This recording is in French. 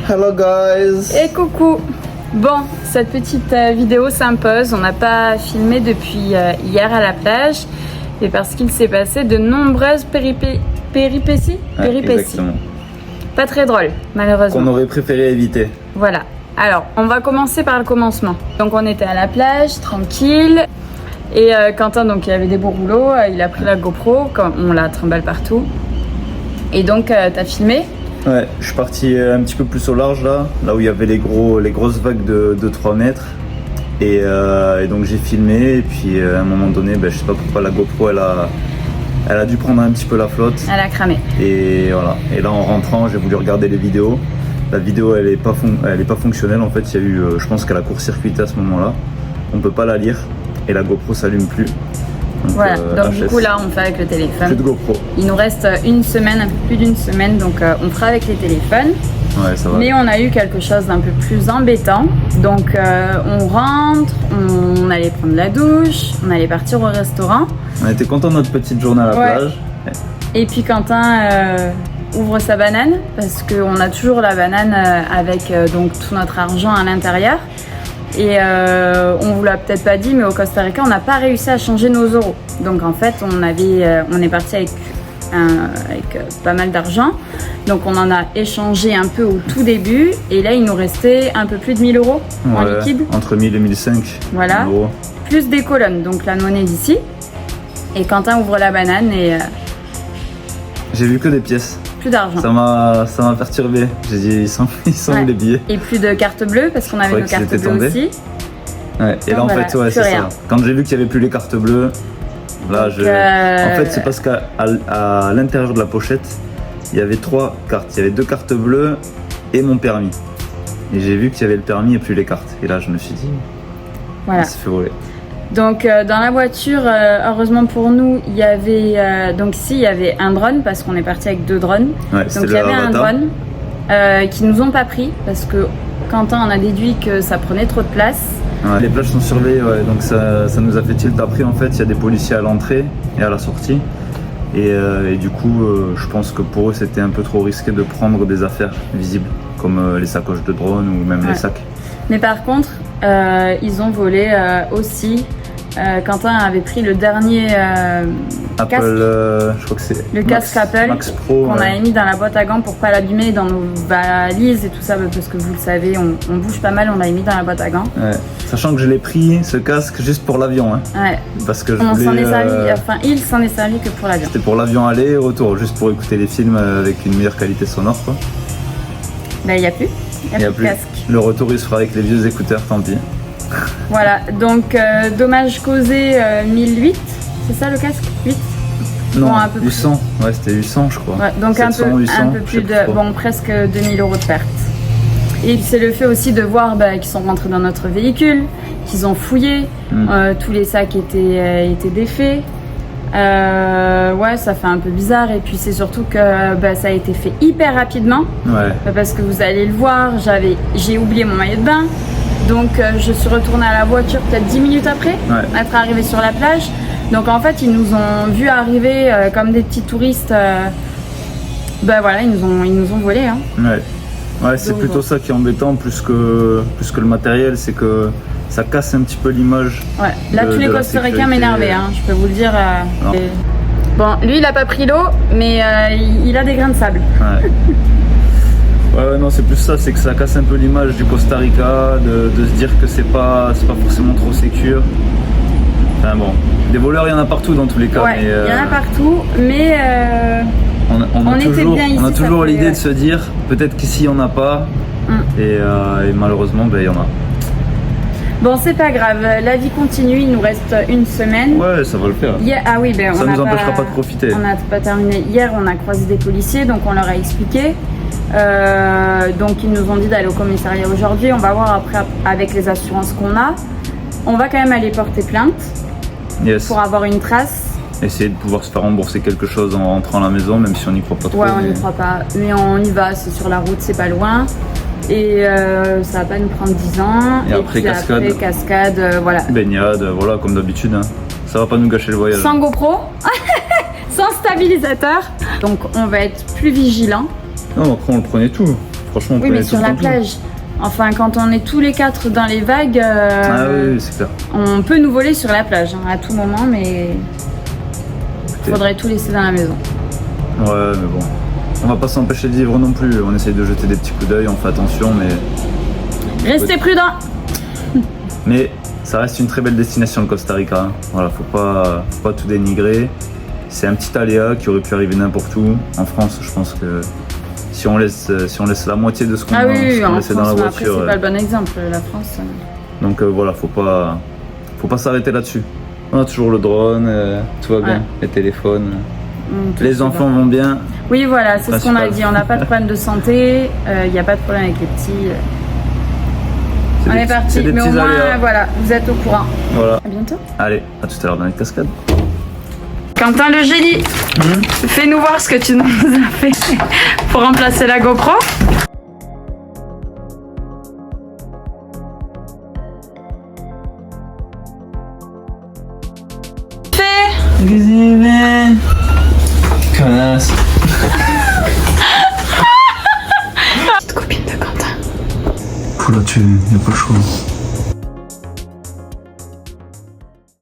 Hello guys. Et coucou. Bon, cette petite vidéo s'impose. On n'a pas filmé depuis hier à la plage. Et parce qu'il s'est passé de nombreuses péripéties. Exactement. Pas très drôles, malheureusement. Qu'on aurait préféré éviter. Voilà. Alors, on va commencer par le commencement. Donc, on était à la plage, tranquille. Et Quentin, donc, il avait des beaux rouleaux. Il a pris la GoPro, on la trimballe partout. Et donc, t'as filmé? Ouais, je suis parti un petit peu plus au large là où il y avait les grosses vagues de 3 mètres. Et donc j'ai filmé et puis à un moment donné, je sais pas pourquoi la GoPro elle a dû prendre un petit peu la flotte. Elle a cramé. Et voilà. Et là en rentrant, j'ai voulu regarder les vidéos. La vidéo elle est pas fonctionnelle en fait. Il y a eu, je pense qu'elle a court-circuité à ce moment-là. On peut pas la lire et la GoPro s'allume plus. Donc, voilà, donc du coup là on fait avec le téléphone. Plus de GoPro. Il nous reste une semaine, un peu plus d'une semaine, donc on fera avec les téléphones. Ouais, ça va. Mais on a eu quelque chose d'un peu plus embêtant. Donc on rentre, on allait prendre la douche, on allait partir au restaurant. On était content de notre petite journée à la plage. Et puis Quentin ouvre sa banane parce qu'on a toujours la banane avec donc tout notre argent à l'intérieur. Et on vous l'a peut-être pas dit, mais au Costa Rica, on n'a pas réussi à changer nos euros. Donc en fait, on est parti avec pas mal d'argent. Donc on en a échangé un peu au tout début. Et là, il nous restait un peu plus de 1000 euros en liquide. Entre 1000 et 1005 voilà. euros. Plus des colonnes, donc la monnaie d'ici. Et Quentin ouvre la banane et... j'ai vu que des pièces. Plus d'argent. Ça m'a perturbé. J'ai dit, ils sont où les billets? Et plus de cartes bleues, parce qu'on avait nos cartes bleues aussi. Ouais. Et là, en fait, ouais, c'est ça. Quand j'ai vu qu'il n'y avait plus les cartes bleues, là, en fait, c'est parce qu'à l'intérieur de la pochette, il y avait 3 cartes. Il y avait 2 cartes bleues et mon permis. Et j'ai vu qu'il y avait le permis et plus les cartes. Et là, je me suis dit, voilà. Il s'est fait voler. Donc dans la voiture, heureusement pour nous, il y avait donc ici il y avait un drone parce qu'on est parti avec 2 drones. Ouais, donc il y avait un drone qui nous ont pas pris parce que Quentin en a déduit que ça prenait trop de place. Ouais, les plages sont surveillées, donc ça nous a fait tilt après. En fait, il y a des policiers à l'entrée et à la sortie. Et du coup, je pense que pour eux, c'était un peu trop risqué de prendre des affaires visibles comme les sacoches de drone ou même les sacs. Mais par contre, ils ont volé aussi. Quentin avait pris le dernier Apple, casque, je crois que c'est le casque Apple Max Pro, qu'on avait mis dans la boîte à gants pour pas l'abîmer dans nos valises et tout ça, parce que vous le savez, on bouge pas mal, on l'avait mis dans la boîte à gants. Ouais. Sachant que je l'ai pris ce casque juste pour l'avion, hein. Ouais. Parce que il s'en est servi que pour l'avion. C'était pour l'avion aller et retour, juste pour écouter les films avec une meilleure qualité sonore, quoi. Il n'y a plus. Il n'y a plus de casque. Le retour il se fera avec les vieux écouteurs, tant pis. Voilà, donc dommage causé 1008, c'est ça le casque? 8? Non, bon, 800, ouais c'était 800 je crois. Ouais, donc 700, un peu plus de, bon presque 2000 euros de perte. Et c'est le fait aussi de voir qu'ils sont rentrés dans notre véhicule, qu'ils ont fouillé, tous les sacs étaient défaits. Ouais, ça fait un peu bizarre et puis c'est surtout que ça a été fait hyper rapidement. Ouais. Parce que vous allez le voir, j'ai oublié mon maillot de bain. Donc je suis retournée à la voiture peut-être 10 minutes après, être arrivée sur la plage. Donc en fait ils nous ont vu arriver comme des petits touristes. Voilà, ils nous ont volé. Hein. Ouais, c'est plutôt ça qui est embêtant plus que le matériel, c'est que ça casse un petit peu l'image. Ouais, là tous les Costaricains m'énervaient, hein, je peux vous le dire. Bon, lui il a pas pris l'eau, mais il a des grains de sable. Ouais. Ouais, non, c'est plus ça, c'est que ça casse un peu l'image du Costa Rica, de se dire que c'est pas forcément trop sécure. Enfin bon, des voleurs il y en a partout dans tous les cas. Ouais, il y en a partout, mais on a toujours l'idée de se dire peut-être qu'ici il n'y en a pas, et malheureusement il y en a. Bon, c'est pas grave, la vie continue, il nous reste une semaine. Ouais, ça va le faire. Ça nous empêchera pas de profiter. On n'a pas terminé. Hier, on a croisé des policiers, donc on leur a expliqué. Donc ils nous ont dit d'aller au commissariat aujourd'hui. On va voir après avec les assurances qu'on a. On va quand même aller porter plainte pour avoir une trace. Essayer de pouvoir se faire rembourser quelque chose en rentrant à la maison, même si on n'y croit pas trop. Ouais, on n'y croit pas, mais on y va, c'est sur la route, c'est pas loin. Et ça va pas nous prendre 10 ans. Et après, cascade, voilà. Baignade, voilà, comme d'habitude. Hein. Ça va pas nous gâcher le voyage. Sans GoPro, sans stabilisateur. Donc on va être plus vigilant. Non, après on le prenait tout. franchement, on oui, peut mais aller sur tout la le temps. plage. Enfin, quand on est tous les 4 dans les vagues, Ah oui, c'est clair. on peut nous voler sur la plage hein, à tout moment, mais faudrait tout laisser dans la maison. Ouais, mais bon. On va pas s'empêcher de vivre non plus. On essaye de jeter des petits coups d'œil, on fait attention, mais. Restez prudents. Mais ça reste une très belle destination, le Costa Rica. Hein. Voilà, faut pas tout dénigrer. C'est un petit aléa qui aurait pu arriver n'importe où. En France, je pense que si on laisse la moitié de ce qu'on oui, en laissait France, dans la après, voiture. c'est pas le bon exemple, la France. Donc voilà, faut pas s'arrêter là-dessus. On a toujours le drone, tout va bien, Ouais. les téléphones. Tout Les va. enfants vont bien. Oui, voilà, c'est ce qu'on a Principal. dit. On n'a pas de problème de santé, il n'y a pas de problème avec les petits. C'est On des est petits- parti, c'est des mais au petits moins, aléas. voilà, vous êtes au courant. Voilà. À bientôt. Allez, à tout à l'heure dans les cascades. Quentin le génie, fais-nous voir ce que tu nous as fait pour remplacer la GoPro. Connasse. Petite copine de Quentin. Faut là, y'a pas le choix.